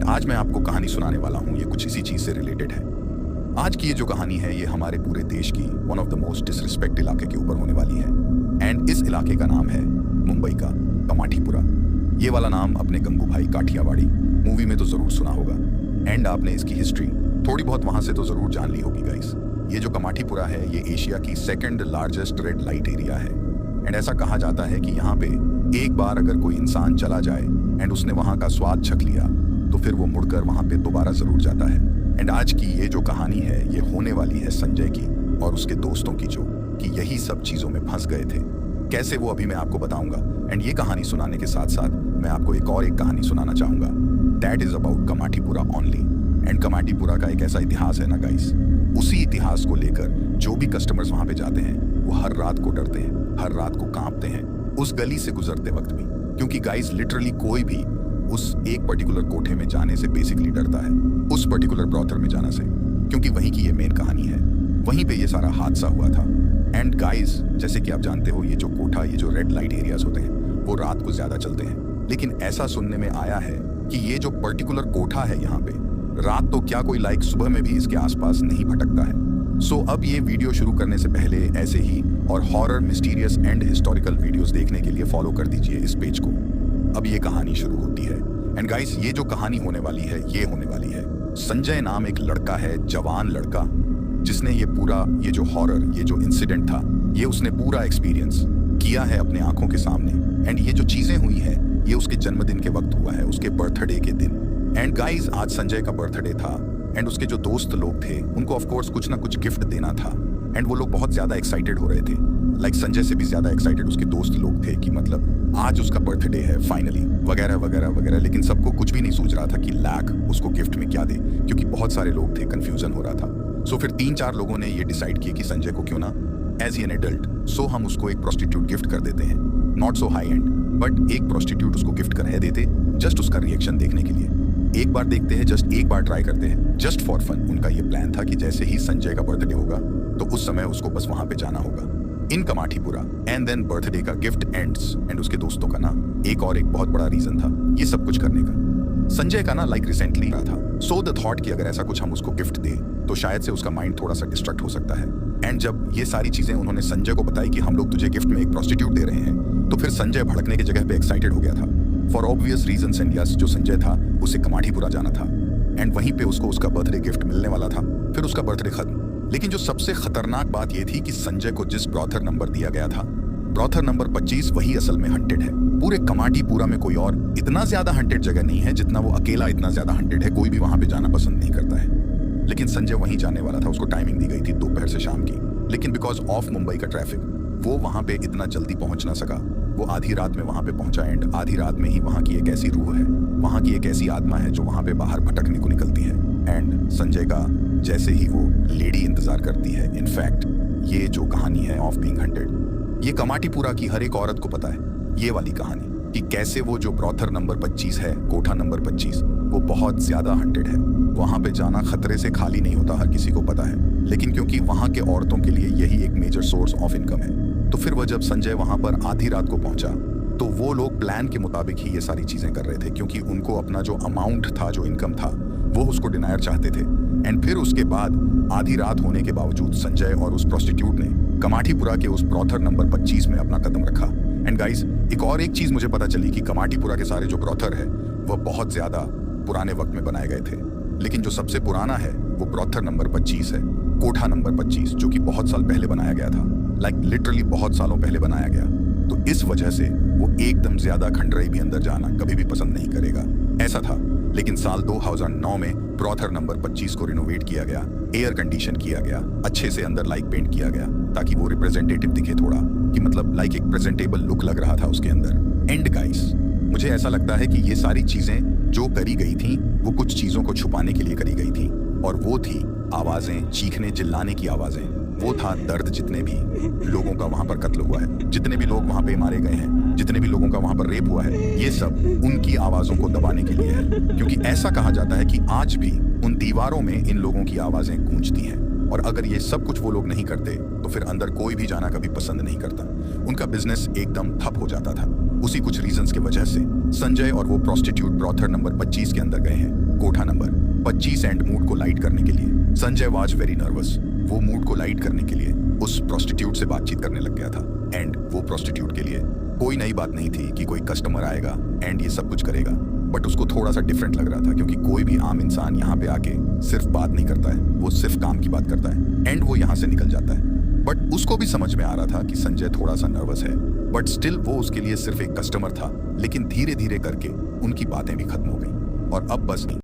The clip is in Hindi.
आज मैं आपको कहानी सुनाने वाला हूँ, ये कुछ इसी चीज से रिलेटेड है। आज की ये जो कहानी है ये हमारे पूरे देश की one of the most disrespect इलाके के ऊपर होने वाली है। एंड इस इलाके का नाम है मुंबई का कमाठीपुरा। ये वाला नाम अपने गंगू भाई काठियावाड़ी मूवी में तो जरूर सुना होगा। एंड आपने इसकी हिस्ट्री थोड़ी बहुत वहां से तो जरूर जान ली होगी गाइस। ये जो कमाठीपुरा है ये एशिया की second largest red light area है। एंड ऐसा कहा जाता है कि यहाँ पे एक बार अगर कोई इंसान चला जाए एंड उसने वहाँ का स्वाद छक लिया तो फिर वो मुड़कर वहाँ पे दोबारा जरूर जाता है। एंड आज की ये जो कहानी है ये होने वाली है संजय की और उसके दोस्तों की, जो कि यही सब चीजों में फंस गए थे। कैसे वो अभी मैं आपको बताऊंगा। एंड ये कहानी सुनाने के साथ साथ मैं आपको एक कहानी सुनाना चाहूंगा। That is about Kamathipura only. And Kamathipura का एक ऐसा इतिहास है ना गाइस, उसी इतिहास को लेकर जो भी कस्टमर्स वहां पे जाते हैं वो हर रात को डरते हैं, हर रात को कांपते हैं उस गली से गुजरते वक्त भी। क्योंकि गाइस लिटरली कोई भी उस एक पर्टिकुलर कोठे में जाने से बेसिकली डरता है, उस पर्टिकुलर ब्रॉथर में जाने से, क्योंकि वहीं की ये मेन कहानी है। वहीं पे ये सारा हादसा हुआ था। एंड गाइस जैसे कि आप जानते हो ये जो कोठा, ये जो रेड लाइट एरियाज होते हैं वो रात को ज्यादा चलते हैं। लेकिन ऐसा सुनने में आया है कि ये जो पर्टिकुलर कोठा है यहाँ पे रात तो क्या कोई सुबह में भी इसके आसपास नहीं भटकता है। सो अब ये वीडियो शुरू करने से पहले ऐसे ही और horror, mysterious and historical videos देखने के लिए फॉलो कर दीजिए इस पेज को। अब ये कहानी शुरू होती है। एंड गाइस ये जो कहानी होने वाली है ये होने वाली है संजय नाम एक लड़का है, जवान लड़का, जिसने ये जो हॉरर, ये जो इंसिडेंट था ये उसने पूरा एक्सपीरियंस किया है अपने आंखों के सामने। एंड ये जो चीजें हुई है ये उसके जन्मदिन के वक्त हुआ है, उसके बर्थडे के दिन। एंड गाइस आज संजय का बर्थडे था एंड उसके जो दोस्त लोग थे उनको ऑफ कोर्स कुछ ना कुछ गिफ्ट देना था। एंड वो लोग बहुत ज्यादा एक्साइटेड हो रहे थे, संजय से भी ज्यादा एक्साइटेड उसके दोस्त लोग थे कि मतलब आज उसका बर्थडे है फाइनली, वगैरह वगैरह वगैरह। लेकिन सबको कुछ भी नहीं सूझ रहा था कि उसको गिफ्ट में क्या दे, क्योंकि बहुत सारे लोग थे, कंफ्यूजन हो रहा था। सो फिर 3-4 लोगों ने ये डिसाइड किया कि संजय को क्यों ना एज एन एडल्ट हम उसको एक प्रोस्टिट्यूट गिफ्ट कर देते हैं। Not so high and but एक प्रोस्टिट्यूट उसको गिफ्ट कर देते, जस्ट उसका रिएक्शन देखने के लिए। एक बार देखते हैं, जस्ट एक बार ट्राई करते हैं, जस्ट फॉर फन। उनका ये प्लान था कि जैसे ही संजय का बर्थडे होगा तो उस समय उसको बस वहां पे जाना होगा इन कमाठीपुरा। एंड देन बर्थडे का गिफ्ट एंड्स। एंड उसके दोस्तों का ना एक बहुत बड़ा रीजन था ये सब कुछ करने का। संजय का ना रिसेंटली रहा था, सो द थॉट कि अगर ऐसा कुछ हम उसको गिफ्ट दे तो शायद से उसका माइंड थोड़ा सा डिस्ट्रैक्ट हो सकता है। एंड जब ये सारी चीजें उन्होंने संजय को बताई कि हम लोग तुझे गिफ्ट में एक प्रोस्टिट्यूट दे रहे हैं, तो फिर संजय भड़कने की जगह पे एक्साइटेड हो गया था for obvious reasons. And yes, जो संजय था उसे कमाठीपुरा जाना था एंड वहीं पे उसको उसका बर्थडे गिफ्ट मिलने वाला था। फिर उसका बर्थडे खत्म। लेकिन जो सबसे खतरनाक बात यह थी कि संजय को जिस ब्रॉथर नंबर दिया गया था, ब्रॉथर नंबर 25, वही असल में हंटेड है। पूरे कमाठीपुरा में कोई और इतना ज्यादा हंटेड जगह नहीं है जितना वो अकेला इतना ज्यादा हंटेड है। कोई भी वहां पे जाना पसंद नहीं करता है। लेकिन संजय वहीं जाने वाला था। उसको टाइमिंग दी गई थी दोपहर से शाम की। लेकिन बिकॉज ऑफ मुंबई का ट्रैफिक वो वहां पे इतना जल्दी पहुंच ना सका। वो आधी रात में वहां पे पहुंचा। एंड आधी रात में ही वहां की एक ऐसी रूह है, वहां की एक ऐसी आत्मा है जो वहां पे बाहर भटकने को निकलती है। एंड संजय का जैसे ही वो लेडी इंतजार करती है। इनफैक्ट ये जो कहानी है ऑफ बीइंग हंटेड, ये कमाठीपुरा की हर एक औरत को पता है ये वाली कहानी, कि कैसे वो जो ब्रॉथर नंबर 25 है, कोठा नंबर 25, वो बहुत ज्यादा हंटेड है। वहां पे जाना खतरे से खाली नहीं होता, हर किसी को पता है। लेकिन क्योंकि वहां के औरतों के लिए यही एक मेजर सोर्स ऑफ इनकम है, तो फिर वह जब संजय वहां पर आधी रात को पहुंचा तो वो लोग प्लान के मुताबिक ही ये सारी चीजें कर रहे थे, क्योंकि उनको अपना जो अमाउंट था, जो इनकम था, वो उसको डिनायर चाहते थे। एंड फिर उसके बाद आधी रात होने के बावजूद संजय और उस प्रोस्टिट्यूट ने कमाठीपुरा के उस ब्रॉथर नंबर 25 में अपना कदम रखा। एंड गाइस एक चीज मुझे पता चली कि कमाठीपुरा के सारे जो ब्रॉथर है वह बहुत ज्यादा पुराने वक्त में बनाए गए थे। लेकिन जो सबसे पुराना है वो ब्रॉथर नंबर 25 है, कोठा नंबर 25, जो कि बहुत साल पहले बनाया गया था। लिटरली बहुत सालों पहले बनाया गया। तो इस वजह से वो एकदम ज्यादा खंडराई भी अंदर जाना कभी भी पसंद नहीं करेगा, ऐसा था। लेकिन साल 2009 में ब्रॉथर नंबर 25 को रिनोवेट किया गया, एयर कंडीशन किया गया, अच्छे से अंदर पेंट किया गया ताकि वो रिप्रेजेंटेटिव दिखे थोड़ा, कि मतलब एक प्रेजेंटेबल लुक लग रहा था उसके अंदर। एंड गाइस मुझे ऐसा लगता है कि ये सारी चीजें जो करी गई थी वो कुछ चीजों को छुपाने के लिए करी गई थी। और वो थी आवाजें, चीखने चिल्लाने की आवाजें। वो था दर्द। जितने भी लोगों का वहां पर कत्ल हुआ है, जितने भी लोग वहां पे मारे गए हैं, जितने भी लोगों का वहां पर रेप हुआ है, ये सब उनकी आवाजों को दबाने के लिए है। क्योंकि ऐसा कहा जाता है कि आज भी उन दीवारों में इन लोगों की आवाजें गूंजती हैं। और अगर ये सब कुछ वो लोग नहीं करते तो फिर अंदर कोई भी जाना कभी पसंद नहीं करता। उनका बिजनेस एकदम ठप हो जाता था। उसी कुछ रीजंस के वजह से संजय और वो प्रोस्टिट्यूट ब्रॉथर नंबर 25 के अंदर गए हैं, कोठा नंबर 25 एंड मूड को लाइट करने के लिए। Sanjay was very nervous. वो मूड को लाइट करने के लिए उस प्रोस्टिट्यूट से बातचीत करने लग गया था एंड वो प्रोस्टिट्यूट के लिए कोई नई बात नहीं थी कि कोई कस्टमर आएगा एंड ये सब कुछ करेगा, बट उसको थोड़ा सा डिफरेंट लग रहा था क्योंकि कोई भी आम इंसान यहाँ पे आके सिर्फ बात नहीं करता है, वो सिर्फ काम की बात करता है एंड वो यहाँ से निकल जाता है। बट उसको भी समझ में आ रहा था कि संजय थोड़ा सा नर्वस है, बट स्टिल वो उसके लिए सिर्फ एक कस्टमर था। लेकिन धीरे धीरे करके उनकी बातें भी खत्म हो गई और अब बस नहीं